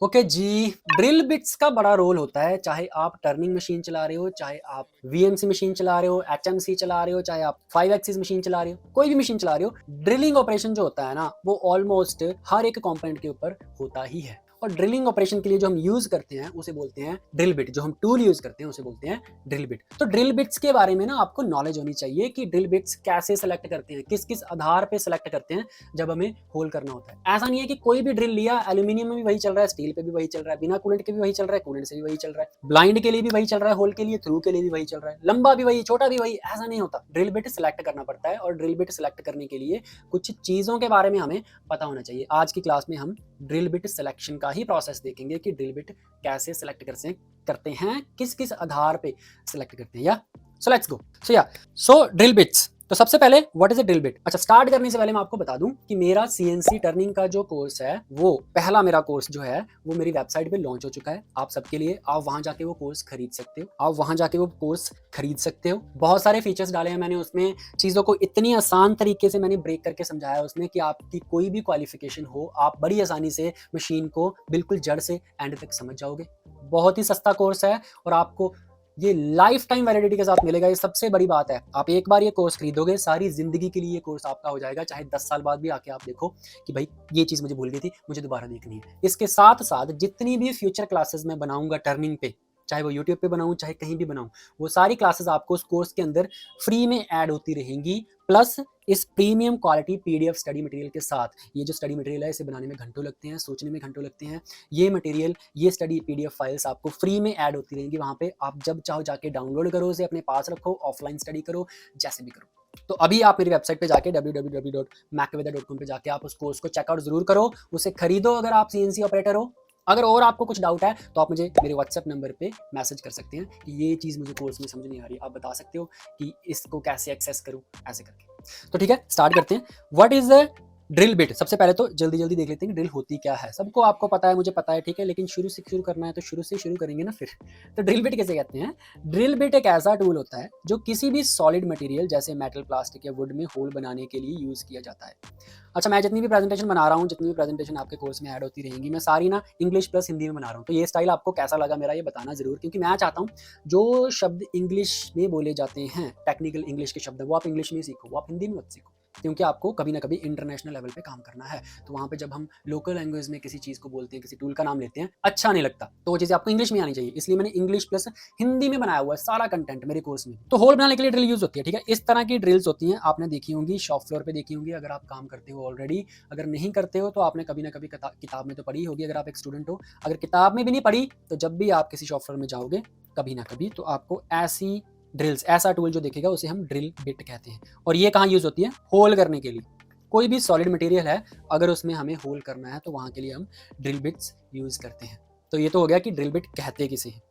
Okay जी। Drill bits का बड़ा role होता है, चाहे आप टर्निंग मशीन चला रहे हो, चाहे आप वीएमसी मशीन चला रहे हो, एचएमसी चला रहे हो, चाहे आप 5 एक्सिस मशीन चला रहे हो, कोई भी मशीन चला रहे हो। ड्रिलिंग ऑपरेशन जो होता है ना, वो ऑलमोस्ट हर एक कंपोनेंट के ऊपर होता ही है। और ड्रिलिंग ऑपरेशन के लिए जो हम यूज करते हैं उसे बोलते हैं ड्रिल बिट। जो हम टूल यूज करते हैं उसे बोलते हैं ड्रिल बिट। तो ड्रिल बिट्स के बारे में ना आपको नॉलेज होनी चाहिए कि ड्रिल बिट्स कैसे सेलेक्ट करते हैं, किस किस आधार पे सेलेक्ट करते हैं जब हमें होल करना होता है। ऐसा नहीं है कि कोई भी ड्रिल लिया, एल्यूमिनियम में भी वही चल रहा है, स्टील पे भी वही चल रहा है, बिना कूलेंट के भी वही चल रहा है, कूलेंट से भी वही चल रहा है, ब्लाइंड के लिए भी वही चल रहा है, होल के लिए, थ्रू के लिए भी वही चल रहा है, लंबा भी वही, छोटा भी वही। ऐसा नहीं होता। ड्रिल बिट सिलेक्ट करना पड़ता है और ड्रिल बिट सिलेक्ट करने के लिए कुछ चीजों के बारे में हमें पता होना चाहिए। आज की क्लास में हम ड्रिल बिट सिलेक्शन का ही प्रोसेस देखेंगे कि ड्रिल बिट कैसे सिलेक्ट करते हैं, किस किस आधार पे सिलेक्ट करते हैं। या so let's go. So drill bits. तो सबसे पहले what is a drill bit. अच्छा, स्टार्ट करने से पहले मैं आपको बता दूं कि मेरा सीएनसी टर्निंग का जो कोर्स है, वो पहला मेरा कोर्स जो है वो मेरी वेबसाइट पे लॉन्च हो चुका है आप सबके लिए। आप वहां जाके वो कोर्स खरीद सकते हो। बहुत सारे फीचर्स डाले हैं मैंने उसमें। चीजों को इतनी आसान तरीके से मैंने ब्रेक करके समझाया उसमें कि आपकी कोई भी क्वालिफिकेशन हो, आप बड़ी आसानी से मशीन को बिल्कुल जड़ से एंड तक समझ जाओगे। बहुत ही सस्ता कोर्स है और आपको ये लाइफ टाइम वैलिडिटी के साथ मिलेगा। ये सबसे बड़ी बात है। आप एक बार ये कोर्स खरीदोगे, सारी जिंदगी के लिए ये कोर्स आपका हो जाएगा। चाहे 10 साल बाद भी आके आप देखो कि भाई ये चीज मुझे भूल गई थी, मुझे दोबारा देखनी है। इसके साथ साथ जितनी भी फ्यूचर क्लासेस मैं बनाऊंगा टर्निंग पे, चाहे वो यूट्यूब पे बनाऊं चाहे कहीं भी बनाऊं, वो सारी क्लासेस आपको उस कोर्स के अंदर फ्री में ऐड होती रहेंगी। प्लस इस premium quality PDF study material के साथ। ये जो स्टडी मटेरियल है इसे बनाने में घंटों लगते हैं, सोचने में घंटों लगते हैं। ये मटेरियल, ये स्टडी पीडीएफ फाइल्स आपको फ्री में ऐड होती रहेंगी। वहां पे आप जब चाहो जाके डाउनलोड करो, उसे अपने पास रखो, ऑफलाइन स्टडी करो, जैसे भी करो। तो अभी आप मेरी वेबसाइट पे जाके www.macaveda.com पे जाके आप उस कोर्स को चेकआउट जरूर करो, उसे खरीदो अगर आप सीएनसी ऑपरेटर हो। अगर और आपको कुछ डाउट है तो आप मुझे मेरे व्हाट्सएप नंबर पे मैसेज कर सकते हैं कि ये चीज़ मुझे कोर्स में समझ नहीं आ रही। आप बता सकते हो कि इसको कैसे एक्सेस करूं, ऐसे करके। तो ठीक है, स्टार्ट करते हैं। What is the drill bit. सबसे पहले तो जल्दी जल्दी देख लेते हैं ड्रिल होती क्या है। सबको आपको पता है, मुझे पता है, ठीक है, लेकिन शुरू से शुरू करना है तो शुरू से शुरू करेंगे ना फिर। तो ड्रिल बिट कैसे कहते हैं। ड्रिल बिट एक ऐसा टूल होता है जो किसी भी सॉलिड मटेरियल जैसे मेटल, प्लास्टिक या वुड में होल बनाने के लिए यूज किया जाता है। अच्छा, मैं जितनी भी प्रेजेंटेशन बना रहा हूँ, जितनी भी प्रेजेंटेशन आपके कोर्स में ऐड होती रहेंगी, मैं सारी ना इंग्लिश प्लस हिंदी में बना रहा हूँ। तो ये स्टाइल आपको कैसा लगा मेरा, ये बताना जरूर, क्योंकि मैं चाहता हूँ जो शब्द इंग्लिश में बोले जाते हैं, टेक्निकल इंग्लिश के शब्द, वो आप इंग्लिश में सीखो, वो आप हिंदी में मत सीखो। क्योंकि आपको कभी ना कभी इंटरनेशनल लेवल पे काम करना है। तो वहां पे जब हम लोकल लैंग्वेज में किसी चीज को बोलते हैं, किसी टूल का नाम लेते हैं, अच्छा नहीं लगता। तो वो चीजें आपको इंग्लिश में आनी चाहिए। इसलिए मैंने इंग्लिश प्लस हिंदी में बनाया हुआ है सारा कंटेंट मेरे कोर्स में। तो होल बनाने के लिए ड्रिल यूज होती है, ठीक है। इस तरह की ड्रिल्स होती हैं, आपने देखी होंगी, शॉप फ्लोर पे देखी होंगी अगर आप काम करते हो ऑलरेडी। अगर नहीं करते हो तो आपने कभी ना कभी किताब में तो पढ़ी होगी, अगर आप एक स्टूडेंट हो। अगर किताब में भी नहीं पढ़ी तो जब भी आप किसी शॉप फ्लोर में जाओगे कभी ना कभी, तो आपको ऐसी ड्रिल्स, ऐसा टूल जो दिखेगा उसे हम ड्रिल बिट कहते हैं। और ये कहाँ यूज होती है, होल करने के लिए। कोई भी सॉलिड मटेरियल है, अगर उसमें हमें होल करना है तो वहां के लिए हम ड्रिल बिट्स यूज करते हैं। तो ये तो हो गया कि ड्रिल बिट कहते किसे हैं।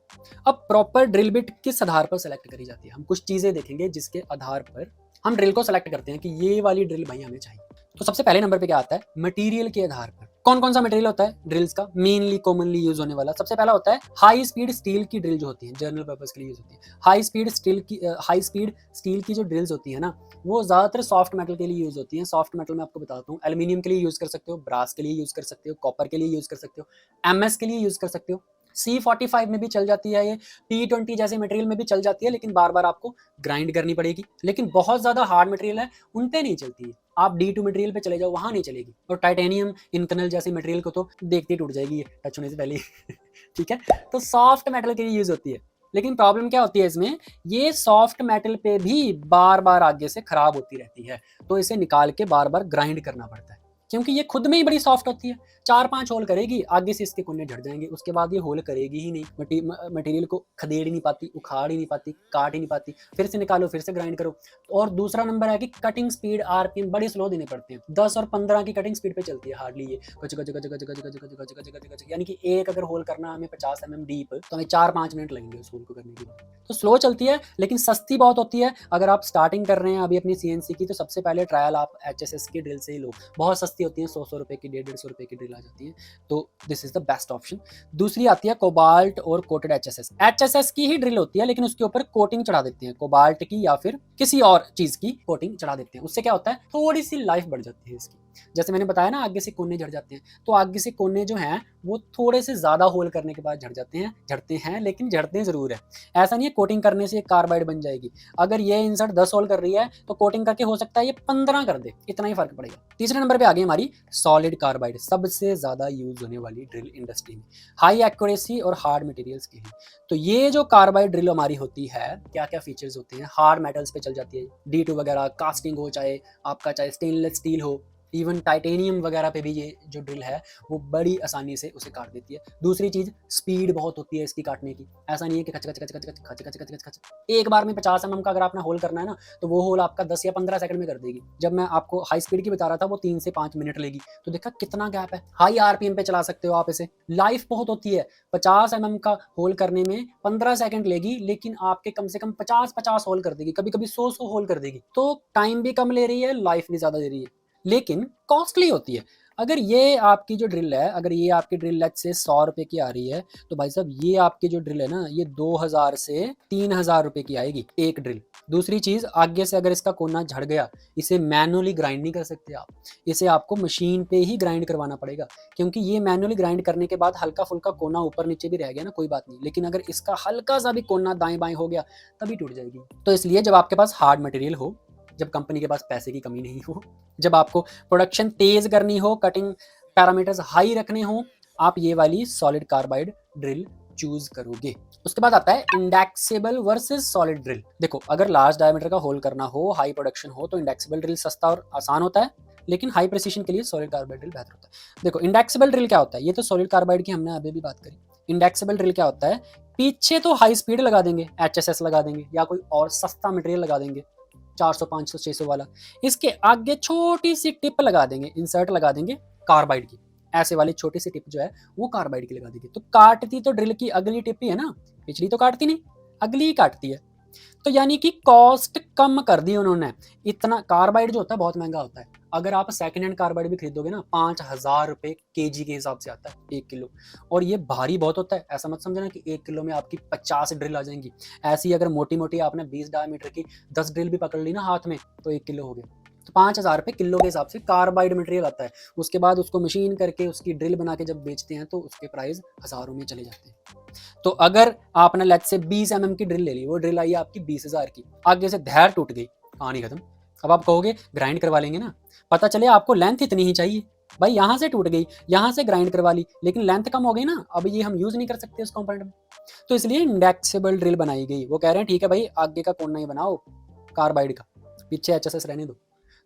अब प्रॉपर ड्रिल बिट किस आधार पर सेलेक्ट करी जाती है, हम कुछ चीजें देखेंगे जिसके आधार पर हम ड्रिल को सेलेक्ट करते हैं कि ये वाली ड्रिल भाई हमें चाहिए। तो सबसे पहले नंबर पे क्या आता है, मटेरियल के आधार पर। कौन कौन सा मटेरियल होता है ड्रिल्स का, मेनली कॉमनली यूज होने वाला। सबसे पहला होता है हाई स्पीड स्टील की ड्रिल, जो होती है जनरल पर्पस के लिए यूज होती है। हाई स्पीड स्टील की जो ड्रिल्स होती है ना, वो ज्यादातर सॉफ्ट मेटल के लिए यूज होती है। सॉफ्ट मेटल में आपको बताता हूँ, एल्यूमिनियम के लिए यूज कर सकते हो, ब्रास के लिए यूज कर सकते हो, कॉपर के लिए यूज कर सकते हो, एमएस के लिए यूज कर सकते हो, C45 में भी चल जाती है, ये P20 जैसे मटेरियल में भी चल जाती है, लेकिन बार बार आपको ग्राइंड करनी पड़ेगी। लेकिन बहुत ज्यादा हार्ड मटेरियल है उन पे नहीं चलती है। आप D2 मटेरियल पे चले जाओ, वहां नहीं चलेगी। और टाइटेनियम, इनकनल जैसी मटेरियल को तो देखते ही टूट जाएगी टच होने से पहले ठीक है। तो सॉफ्ट मेटल के लिए यूज होती है। लेकिन प्रॉब्लम क्या होती है इसमें, ये सॉफ्ट मेटल पे भी बार बार आगे से खराब होती रहती है। तो इसे निकाल के बार बार ग्राइंड करना पड़ता है, क्योंकि ये खुद में ही बड़ी सॉफ्ट होती है। 4-5 होल करेगी, आगे से इसके कोने झड़ जाएंगे, उसके बाद ये होल करेगी ही नहीं। मटेरियल को खदेड़ ही नहीं पाती, उखाड़ ही नहीं पाती, काट ही नहीं पाती। फिर से निकालो, फिर से ग्राइंड करो। और दूसरा नंबर है कि कटिंग स्पीड, आरपीएम बड़े स्लो देने पड़ते हैं। 10 और 15 की कटिंग स्पीड पे चलती है हार्डली ये, गज गज गज गज गज गज गज गज गज गज गज। यानी कि एक अगर होल करना हमें 50 mm डीप, तो हमें 4-5 मिनट लगेंगे उस होल को करने के लिए। तो स्लो चलती है लेकिन सस्ती बहुत होती है। अगर आप स्टार्टिंग कर रहे हैं अभी अपनी सीएनसी की, तो सबसे पहले ट्रायल आप एचएसएस की ड्रिल से ही लो। बहुत सस्ती होती है, 100 रुपए की, 150 रुपए की ड्रिल आ जाती है। तो this is the best option. दूसरी आती है कोबाल्ट और कोटेड एचएसएस। एचएसएस की ही ड्रिल होती है लेकिन उसके ऊपर कोटिंग चढ़ा देते हैं, कोबाल्ट की या फिर किसी और चीज की कोटिंग चढ़ा देते हैं। उससे क्या होता है, थोड़ी सी लाइफ बढ़ जाती है इसकी। जैसे मैंने बताया ना आगे से कोने झड़ जाते हैं, तो आगे से कोने जो हैं वो थोड़े से ज़्यादा होल करने के बाद झड़ते हैं लेकिन झड़ते ज़रूर है। ऐसा नहीं है कोटिंग करने से कार्बाइड बन जाएगी। अगर ये इंसर्ट 10 होल कर रही है तो कोटिंग करके हो सकता है ये 15 कर दे, इतना ही फर्क पड़ेगा। तीसरे नंबर पे आ गई हमारी सॉलिड कार्बाइड, सबसे ज़्यादा यूज होने वाली ड्रिल इंडस्ट्री में, हाई एक्यूरेसी और हार्ड मटेरियल्स के लिए। तो ये जो कार्बाइड ड्रिल हमारी होती है, क्या क्या फीचर्स होते हैं, हार्ड मेटल्स पे चल जाती है, D2 वगैरह, कास्टिंग हो, चाहे स्टेनलेस स्टील हो, इवन टाइटेनियम वगैरह पे भी ये जो ड्रिल है वो बड़ी आसानी से उसे काट देती है। दूसरी चीज़, स्पीड बहुत होती है इसकी काटने की। ऐसा नहीं है कि खच खच खच खच खच खच खच खच खच खच एक बार में 50 mm का अगर आपने होल करना है ना, तो वो होल आपका 10 या 15 सेकंड में कर देगी। जब मैं आपको हाई स्पीड की बता रहा था वो 3 से 5 मिनट लेगी। तो देखा कितना गैप है। हाई आरपीएम पे चला सकते हो आप इसे। लाइफ बहुत होती है, 50 mm का होल करने में 15 सेकंड लेगी, लेकिन आपके कम से कम 50-50 होल कर देगी, कभी कभी 100-100 होल कर देगी। तो टाइम भी कम ले रही है, लाइफ भी ज़्यादा दे रही है, लेकिन कॉस्टली होती है। अगर ये आपकी जो ड्रिल है, अगर ये आपकी ड्रिल लेट से 100 रुपए की आ रही है, तो भाई साहब ये आपकी जो ड्रिल है ना, ये 2000 से 3000 रुपए की आएगी एक ड्रिल। दूसरी चीज, आगे से अगर इसका कोना झड़ गया, इसे मैनुअली ग्राइंड नहीं कर सकते आप, इसे आपको मशीन पे ही ग्राइंड करवाना पड़ेगा। क्योंकि ये मैनुअली ग्राइंड करने के बाद हल्का फुल्का कोना ऊपर नीचे भी रह गया ना, कोई बात नहीं, लेकिन अगर इसका हल्का सा भी कोना दाएं बाएं हो गया तभी टूट जाएगी। तो इसलिए जब आपके पास हार्ड मटेरियल हो, जब कंपनी के पास पैसे की कमी नहीं हो, जब आपको प्रोडक्शन तेज करनी हो, कटिंग पैरामीटर्स हाई रखने हो, आप ये वाली सॉलिड कार्बाइड ड्रिल चूज करोगे। उसके बाद आता है इंडेक्सेबल वर्सेस सॉलिड ड्रिल। देखो, अगर लार्ज डायमीटर का होल करना हो, हाई प्रोडक्शन हो, तो इंडेक्सेबल ड्रिल सस्ता और आसान होता है, लेकिन हाई प्रिसीजन के लिए सॉलिड कार्बाइड ड्रिल बेहतर होता है। देखो, इंडेक्सेबल ड्रिल क्या होता है, ये तो सॉलिड कार्बाइड की हमने अभी भी बात करी। इंडेक्सेबल ड्रिल क्या होता है, पीछे तो हाई स्पीड लगा देंगे, HSS लगा देंगे या कोई और सस्ता मटेरियल लगा देंगे, 400 500 600 वाला, इसके आगे छोटी सी टिप लगा देंगे, इंसर्ट लगा देंगे कार्बाइड की। ऐसे वाली छोटी सी टिप जो है वो कार्बाइड की लगा देंगे। तो काटती तो ड्रिल की अगली टिप ही है ना, पिछली तो काटती नहीं, अगली ही काटती है। तो यानी कि कॉस्ट कम कर दी उन्होंने। इतना कार्बाइड जो होता है बहुत महंगा होता है। अगर आप सेकंड हैंड कार्बाइड भी खरीदोगे ना, 5000 रुपए केजी के हिसाब से आता है 1 किलो, और ये भारी बहुत होता है। ऐसा मत समझना कि 1 किलो में आपकी 50 ड्रिल आ जाएंगी। ऐसी अगर मोटी मोटी आपने 20 डायमीटर की 10 ड्रिल भी पकड़ ली ना हाथ में, तो 1 किलो हो गया। तो 5000 रुपए किलो के हिसाब से कार्बाइड मटेरियल आता है। उसके बाद उसको मशीन करके उसकी ड्रिल बना के जब बेचते हैं तो उसके प्राइस हजारों में चले जाते हैं। तो अगर आपने लेट से 20 mm की ड्रिल ले ली, वो ड्रिल आई आपकी 20,000 की, आगे से धैर टूट गई, कहानी खत्म। अब आप कहोगे ग्राइंड करवा लेंगे ना, पता चले आपको लेंथ इतनी ही चाहिए, भाई यहाँ से टूट गई, यहाँ से ग्राइंड करवा ली, लेकिन लेंथ कम हो गई ना, अब ये हम यूज नहीं कर सकते उस कंपोनेंट में। तो इसलिए इंडेक्सेबल ड्रिल बनाई गई। वो कह रहे हैं ठीक है भाई, आगे का कोना ही बनाओ कार्बाइड का, पीछे HSS रहने दो।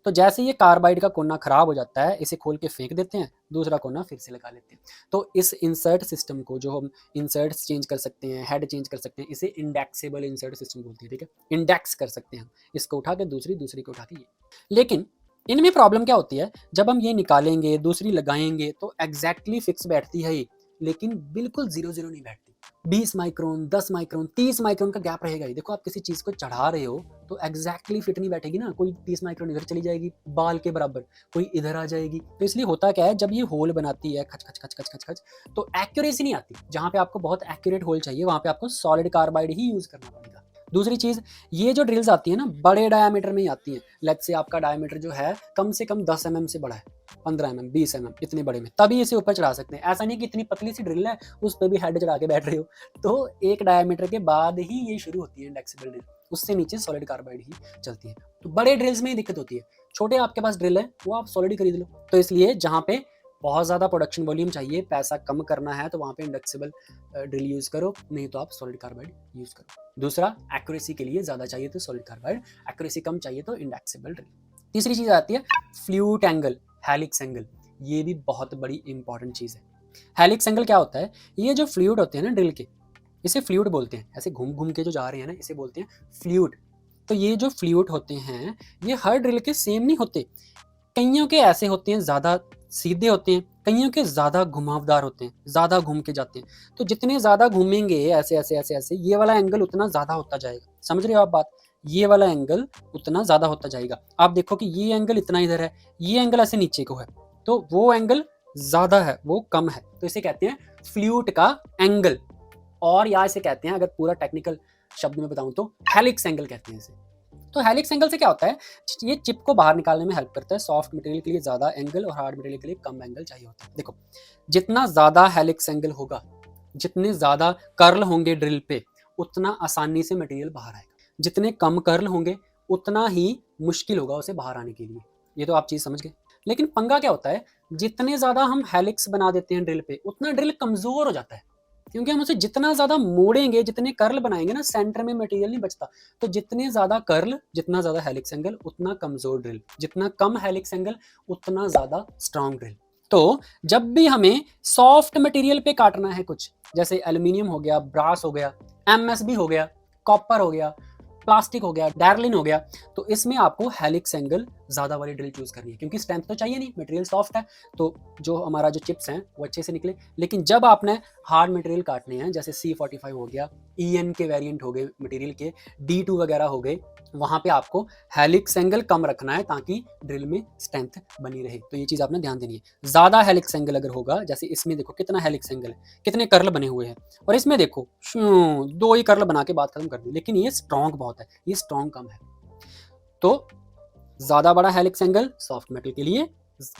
तो जैसे ये कार्बाइड का कोना खराब हो जाता है, इसे खोल के फेंक देते हैं, दूसरा कोना फिर से लगा लेते हैं। तो इस इंसर्ट सिस्टम को, जो हम इंसर्ट्स चेंज कर सकते हैं, हेड चेंज कर सकते हैं, इसे इंडेक्सेबल इंसर्ट सिस्टम बोलते हैं। ठीक है, इंडेक्स कर सकते हैं हम, इसको उठा के दूसरी, दूसरी को उठा के ये। लेकिन इनमें प्रॉब्लम क्या होती है, जब हम ये निकालेंगे दूसरी लगाएंगे तो एग्जैक्टली फिक्स बैठती है ये, लेकिन बिल्कुल 0-0 नहीं बैठती। 20 माइक्रोन, 10 माइक्रोन, 30 माइक्रोन का गैप रहेगा ही। देखो, आप किसी चीज को चढ़ा रहे हो तो एग्जैक्टली फिट नहीं बैठेगी ना, कोई 30 माइक्रोन इधर चली जाएगी बाल के बराबर, कोई इधर आ जाएगी। तो इसलिए होता क्या है, जब ये होल बनाती है खच खच खच खच खच खच, तो एक्यूरेसी नहीं आती। जहां पे आपको बहुत एक्यूरेट होल चाहिए, वहां पे आपको सॉलिड कार्बाइड ही यूज करना पड़ेगा। दूसरी चीज, ये जो ड्रिल्स आती है ना, बड़े डायमीटर में ही आती है। लेट्स से आपका डायमीटर जो है कम से कम 10 mm से बड़ा है, 15 mm, 20 mm, इतने बड़े में तभी इसे ऊपर चढ़ा सकते हैं। ऐसा नहीं कि इतनी पतली सी ड्रिल है उस पर भी हेड चढ़ा के बैठ रहे हो। तो एक डायमीटर के बाद ही ये शुरू होती है इंडेक्सेबल ड्रिल, उससे नीचे सॉलिड कार्बाइड ही चलती है। तो बड़े ड्रिल्स में ही दिक्कत होती है, छोटे आपके पास ड्रिल है वो आप सॉलिड ही खरीद लो। तो इसलिए जहाँ पे बहुत ज़्यादा प्रोडक्शन वॉल्यूम चाहिए, पैसा कम करना है, तो वहाँ पे इंडेक्सेबल ड्रिल यूज़ करो, नहीं तो आप सॉलिड कार्बाइड यूज़ करो। दूसरा, एक्यूरेसी के लिए ज़्यादा चाहिए तो सॉलिड कार्बाइड, एक्यूरेसी कम चाहिए तो इंडेक्सेबल ड्रिल। तीसरी चीज़ आती है फ्लूट एंगल, हेलिक्स एंगल। ये भी बहुत बड़ी इंपॉर्टेंट चीज़ है। हेलिक्स एंगल क्या होता है, ये जो फ्लूइड होते हैं ना ड्रिल के, इसे फ्लूइड बोलते हैं। ऐसे घूम घूम के जो जा रहे हैं ना, इसे बोलते हैं फ्लूइड। तो ये जो फ्लूइड होते हैं, ये हर ड्रिल के सेम नहीं होते। कईयों के ऐसे होते हैं ज़्यादा सीधे होते हैं, कईयों के ज़्यादा घुमावदार होते हैं, ज़्यादा घूम के जाते हैं। तो जितने ज़्यादा घूमेंगे ऐसे ऐसे ऐसे ऐसे, ये वाला एंगल उतना ज़्यादा होता जाएगा। समझ रहे हो आप बात, ये वाला एंगल उतना ज़्यादा होता जाएगा। आप देखो कि ये एंगल इतना इधर है, ये एंगल ऐसे नीचे को है, तो वो एंगल ज़्यादा है, वो कम है। तो इसे कहते हैं फ्लूइड का एंगल, और या इसे कहते हैं, अगर पूरा टेक्निकल शब्द में बताऊं तो हेलिक्स एंगल कहते हैं इसे। तो हेलिक्स एंगल से क्या होता है, ये चिप को बाहर निकालने में हेल्प करता है। सॉफ्ट मटेरियल के लिए ज़्यादा एंगल और हार्ड मटेरियल के लिए कम एंगल चाहिए होता है। देखो, जितना ज़्यादा हेलिक्स एंगल होगा, जितने ज़्यादा कर्ल होंगे ड्रिल पे, उतना आसानी से मटेरियल बाहर आएगा। जितने कम कर्ल होंगे उतना ही मुश्किल होगा उसे बाहर आने के लिए। ये तो आप चीज़ समझ गए। लेकिन पंगा क्या होता है, जितने ज़्यादा हम हेलिक्स बना देते हैं ड्रिल पे, उतना ड्रिल कमज़ोर हो जाता है, क्योंकि हम उसे जितना ज़्यादा मोड़ेंगे, जितने कर्ल बनाएंगे ना, सेंटर में मटेरियल नहीं बचता। तो जितने ज़्यादा कर्ल, जितना ज़्यादा हेलिक्स एंगल, उतना कमज़ोर ड्रिल। जितना कम हेलिक्स एंगल, उतना ज़्यादा स्ट्रॉन्ग ड्रिल। तो जब भी हमें सॉफ्ट मटेरियल पे काटना है कुछ, जैसे एल्यूमिनियम हो गया, ब्रास हो गया, एमएसबी हो गया, कॉपर हो गया, प्लास्टिक हो गया, डार्लिन हो गया, तो इसमें आपको हेलिक्स एंगल ज़्यादा वाली ड्रिल चूज़ करनी है, क्योंकि स्ट्रेंथ तो चाहिए नहीं, मटेरियल सॉफ्ट है, तो जो हमारा जो चिप्स हैं वो अच्छे से निकले। लेकिन जब आपने हार्ड मटेरियल काटने हैं, जैसे C45 हो गया, EN के वेरिएंट हो गए मटेरियल के, D2 वगैरह हो गए, वहाँ पे आपको हेलिक्स एंगल कम रखना है ताकि ड्रिल में स्ट्रेंथ बनी रहे। तो ये चीज़ आपने ध्यान देनी है। ज़्यादा हेलिक्स एंगल अगर होगा, जैसे इसमें देखो कितना हेलिक्स एंगल है, कितने कर्ल बने हुए हैं, और इसमें देखो 2 ही कर्ल बना के बात खत्म कर दी, लेकिन ये स्ट्रॉन्ग बहुत है, ये स्ट्रॉन्ग कम है। तो ज़्यादा बड़ा हेलिक्स एंगल सॉफ्ट मेटल के लिए,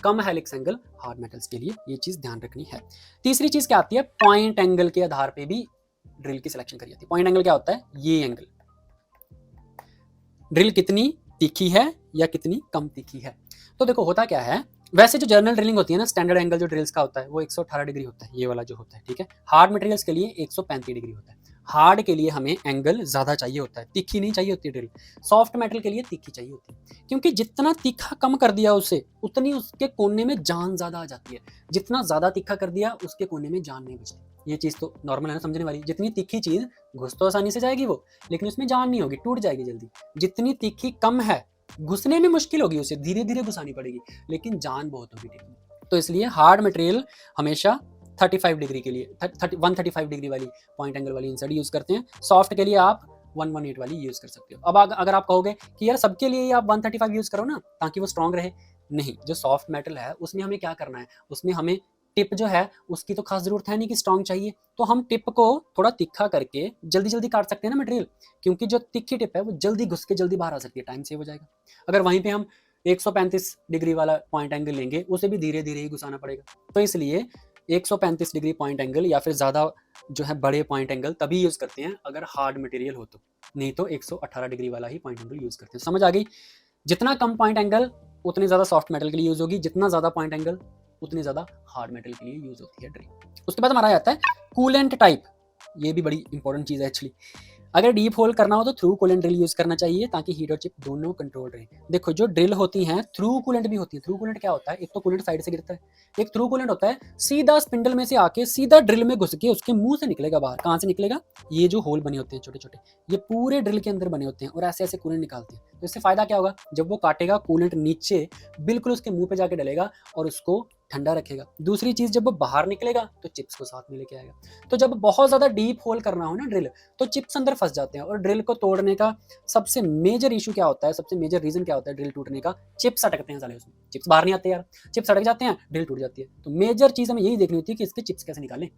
कम हेलिक्स एंगल हार्ड मेटल्स के लिए, ये चीज़ ध्यान रखनी है। तीसरी चीज़ क्या आती है, पॉइंट एंगल के आधार पे भी ड्रिल की सिलेक्शन करी जाती है। पॉइंट एंगल क्या होता है, ये एंगल, ड्रिल कितनी तीखी है या कितनी कम तीखी है। तो देखो होता क्या है, वैसे जो जर्नल ड्रिलिंग होती है ना, स्टैंडर्ड एंगल जो ड्रिल्स का होता है वो 118 डिग्री होता है, ये वाला जो होता है, ठीक है। हार्ड मटेरियल्स के लिए 135 डिग्री होता है। हार्ड के लिए हमें एंगल ज़्यादा चाहिए होता है, तीखी नहीं चाहिए होती ड्रिल। सॉफ्ट मेटल के लिए तीखी चाहिए होती है, क्योंकि जितना तीखा कम कर दिया उसे, उतनी उसके कोने में जान ज़्यादा आ जाती है। जितना ज़्यादा तीखा कर दिया, उसके कोने में जान नहीं बचती। ये चीज़ तो नॉर्मल है ना, समझने वाली। जितनी तीखी चीज़, घुस तो आसानी से जाएगी वो, लेकिन उसमें जान नहीं होगी, टूट जाएगी जल्दी। जितनी तीखी कम है, घुसने में मुश्किल होगी, उसे धीरे धीरे घुसानी पड़ेगी, लेकिन जान बहुत होगी टिकने में। तो इसलिए हार्ड मटेरियल हमेशा 35 डिग्री के लिए 135 डिग्री वाली पॉइंट एंगल वाली इंसर्ट यूज करते हैं। सॉफ्ट के लिए आप 118 वाली यूज कर सकते हो। अब अगर आप कहोगे कि यार सबके लिए आप 135 यूज करो ना ताकि वो स्ट्रॉन्ग रहे, नहीं, जो सॉफ्ट मेटल है उसमें हमें क्या करना है, उसमें हमें टिप जो है उसकी तो खास जरूरत है नहीं कि स्ट्रॉन्ग चाहिए, तो हम टिप को थोड़ा तिखा करके जल्दी जल्दी काट सकते हैं ना मटेरियल, क्योंकि जो तिखी टिप है वो जल्दी घुस के जल्दी बाहर आ सकती है, टाइम सेव हो जाएगा। अगर वहीं पे हम 135 डिग्री वाला पॉइंट एंगल लेंगे, उसे भी धीरे धीरे ही घुसाना पड़ेगा। तो इसलिए 135 डिग्री पॉइंट एंगल या फिर ज़्यादा जो है बड़े पॉइंट एंगल तभी यूज़ करते हैं अगर हार्ड मटेरियल हो तो, नहीं तो 118 डिग्री वाला ही पॉइंट एंगल यूज़ करते हैं। समझ आ गई। जितना कम पॉइंट एंगल उतनी ज़्यादा सॉफ्ट मेटल के लिए यूज़ होगी, जितना ज़्यादा पॉइंट एंगल उतनी ज़्यादा हार्ड मेटल के लिए यूज़ होती है ड्रिल। उसके बाद हमारा आता है कूलेंट टाइप। ये भी बड़ी इंपॉर्टेंट चीज़ है एक्चुअली। अगर डीप होल करना हो तो थ्रू कूलेंट ड्रिल यूज करना चाहिए ताकि हीट और चिप दोनों कंट्रोल रहे। देखो जो ड्रिल होती हैं थ्रू कूलेंट भी होती है। थ्रू कूलेंट क्या होता है, एक तो कूलेंट साइड से गिरता है, एक थ्रू कूलेंट होता है सीधा स्पिंडल में से आके सीधा ड्रिल में घुस के उसके मुंह से निकलेगा बाहर। कहाँ से निकलेगा, ये जो होल बने होते हैं छोटे छोटे, ये पूरे ड्रिल के अंदर बने होते हैं और ऐसे ऐसे कूलेंट निकालते हैं। तो इससे फायदा क्या होगा, जब वो काटेगा कूलेंट नीचे बिल्कुल उसके मुंह पे जाके डलेगा और उसको ठंडा रखेगा। दूसरी चीज, जब वो बाहर निकलेगा तो चिप्स को साथ में लेके आएगा। तो जब बहुत ज्यादा डीप होल करना हो ना ड्रिल, तो चिप्स अंदर फंस जाते हैं। और ड्रिल को तोड़ने का सबसे मेजर इशू क्या होता है, सबसे मेजर रीजन क्या होता है ड्रिल टूटने का, चिप्स अटकते हैं साले उसमें। चिप्स बाहर नहीं आते यार, चिप्स अटक जाते हैं, ड्रिल टूट जाती है। तो मेजर चीज हमें यही देखनी होती है कि इसके चिप्स कैसे निकालें।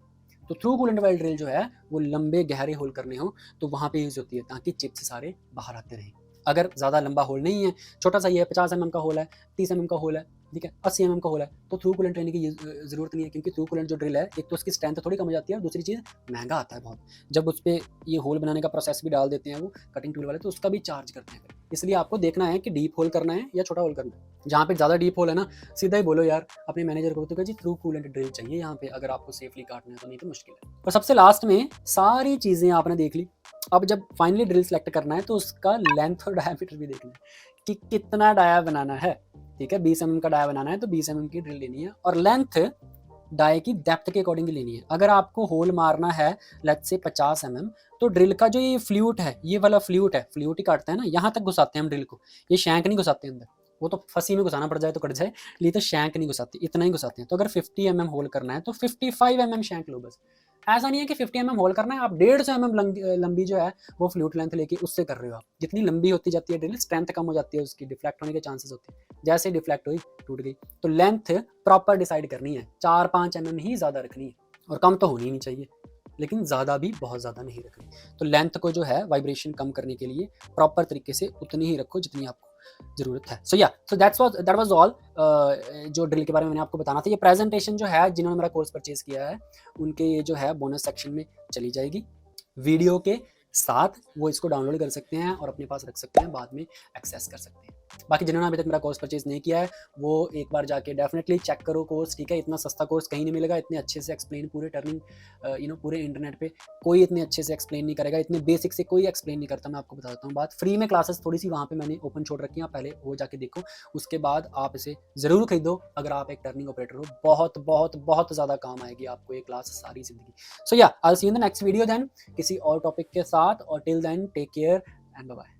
तो थ्रू कूलेंट वाली ड्रिल जो है वो लंबे गहरे होल करने हो तो वहां पे यूज होती है ताकि चिप्स सारे बाहर आते रहें। अगर ज़्यादा लंबा होल नहीं है, छोटा सा ही है, 50 mm का होल है, 30 mm का होल है, ठीक है, 80 mm का होल है, तो थ्रू कूलेंट लेने की जरूरत नहीं है, क्योंकि थ्रू कूलेंट जो ड्रिल है, एक तो उसकी स्ट्रेंथ थोड़ी कम हो जाती है और दूसरी चीज़ महंगा आता है बहुत। जब उस पर ये होल बनाने का प्रोसेस भी डाल देते हैं वो कटिंग टूल वाले, तो उसका भी चार्ज करते हैं। इसलिए आपको देखना है कि डीप होल करना है या छोटा होल करना है। जहाँ पे ज़्यादा डीप होल है ना, सीधा ही बोलो यार अपने मैनेजर को, तो जी थ्रू कूलेंट ड्रिल चाहिए यहाँ पे, अगर आपको सेफली काटना है तो, नहीं तो मुश्किल है। और सबसे लास्ट में सारी चीज़ें आपने देख ली। अब जब फाइनली ड्रिल सेलेक्ट करना है तो उसका लेंथ और डायमीटर भी देखना है कि कितना डाया बनाना है। ठीक है, 20 mm का डाया बनाना है तो 20 mm की ड्रिल लेनी है और लेंथ डाई की डेप्थ के अकॉर्डिंग लेनी है। अगर आपको होल मारना है लेट्स से 50 mm, तो ड्रिल का जो ये फ्लूट है, ये वाला फ्लूट है, फ्लूट ही काटता है ना, यहाँ तक घुसाते हैं हम ड्रिल को, ये शैंक नहीं घुसाते अंदर। वो तो फंसी में घुसाना पड़ जाए तो कट जाए, लिए तो शैंक नहीं घुसाते, इतना ही घुसाते हैं। तो अगर 50 mm होल करना है तो 55 mm शैंक लो बस। ऐसा नहीं है कि 50 mm होल करना है, आप 150 mm लंबी जो है वो फ्लूट लेंथ लेके उससे कर रहे हो आप। जितनी लंबी होती जाती है ड्रिल, स्ट्रेंथ कम हो जाती है उसकी, डिफ्लेक्ट होने के चांसेस होते हैं। जैसे डिफ्लेक्ट हुई टूट गई। तो लेंथ प्रॉपर डिसाइड करनी है, 4-5 mm ही ज़्यादा रखनी है और कम तो होनी ही नहीं चाहिए। लेकिन ज़्यादा भी बहुत ज़्यादा नहीं रखनी। तो लेंथ को जो है वाइब्रेशन कम करने के लिए प्रॉपर तरीके से उतनी ही रखो जितनी आपको ज़रूरत है। सो या सो दैट वाज़ ऑल जो ड्रिल के बारे में मैंने आपको बताना था। ये प्रेजेंटेशन जो है जिन्होंने मेरा कोर्स परचेज़ किया है, उनके ये जो है बोनस सेक्शन में चली जाएगी। वीडियो के साथ वो इसको डाउनलोड कर सकते हैं और अपने पास रख सकते हैं, बाद में एक्सेस कर सकते हैं। बाकी जिन्होंने अभी तक मेरा कोर्स परचेज़ नहीं किया है, वो एक बार जाके डेफिनेटली चेक करो कोर्स, ठीक है? इतना सस्ता कोर्स कहीं नहीं मिलेगा, इतने अच्छे से एक्सप्लेन पूरे टर्निंग पूरे इंटरनेट पे कोई इतने अच्छे से एक्सप्लेन नहीं करेगा, इतने बेसिक से कोई एक्सप्लेन नहीं करता। मैं आपको बता देता हूँ बात। फ्री में क्लासेस थोड़ी-सी वहाँ पे मैंने ओपन छोड़ रखी हैं, आप पहले वो जाके देखो, उसके बाद आप इसे ज़रूर खरीदो अगर आप एक टर्निंग ऑपरेटर हो। बहुत, बहुत, बहुत ज़्यादा काम आएगी आपको ये क्लास सारी ज़िंदगी। So yeah I will see you in the next video then, किसी और टॉपिक के साथ, और till then take care and bye bye.